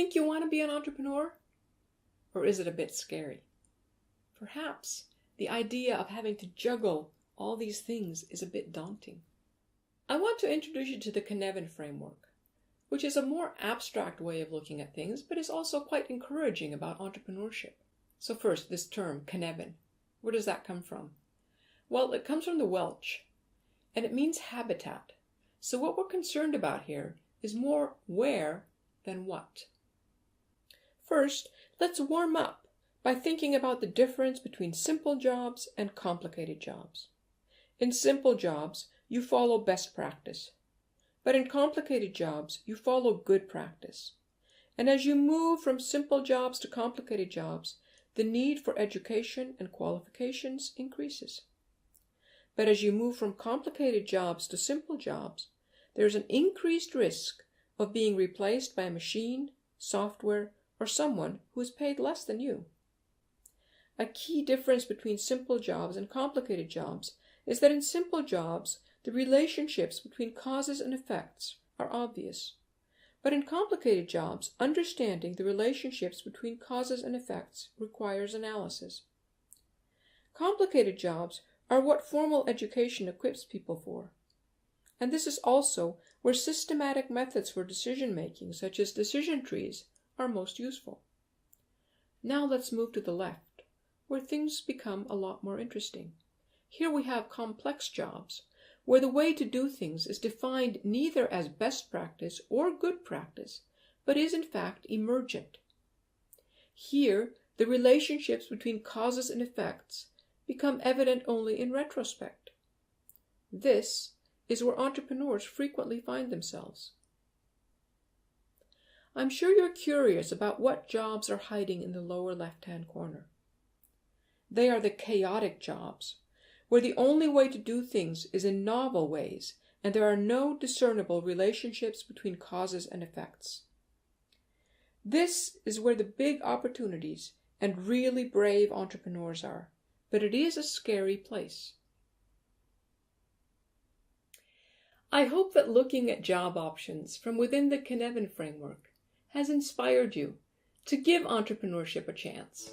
think you want to be an entrepreneur? Or is it a bit scary? Perhaps the idea of having to juggle all these things is a bit daunting. I want to introduce you to the Cynefin framework, which is a more abstract way of looking at things, but is also quite encouraging about entrepreneurship. So first, this term, Cynefin. Where does that come from? Well, it comes from the Welsh, and it means habitat. So what we're concerned about here is more where than what. First, let's warm up by thinking about the difference between simple jobs and complicated jobs. In simple jobs, you follow best practice. But in complicated jobs, you follow good practice. And as you move from simple jobs to complicated jobs, the need for education and qualifications increases. But as you move from complicated jobs to simple jobs, there's an increased risk of being replaced by a machine, software, or someone who is paid less than you. A key difference between simple jobs and complicated jobs is that in simple jobs, the relationships between causes and effects are obvious. But in complicated jobs, understanding the relationships between causes and effects requires analysis. Complicated jobs are what formal education equips people for. And this is also where systematic methods for decision-making, such as decision trees, are most useful. Now let's move to the left, where things become a lot more interesting. Here we have complex jobs, where the way to do things is defined neither as best practice or good practice, but is in fact emergent. Here, the relationships between causes and effects become evident only in retrospect. This is where entrepreneurs frequently find themselves. I'm sure you're curious about what jobs are hiding in the lower left-hand corner. They are the chaotic jobs, where the only way to do things is in novel ways, and there are no discernible relationships between causes and effects. This is where the big opportunities and really brave entrepreneurs are, but it is a scary place. I hope that looking at job options from within the Cynefin framework has inspired you to give entrepreneurship a chance.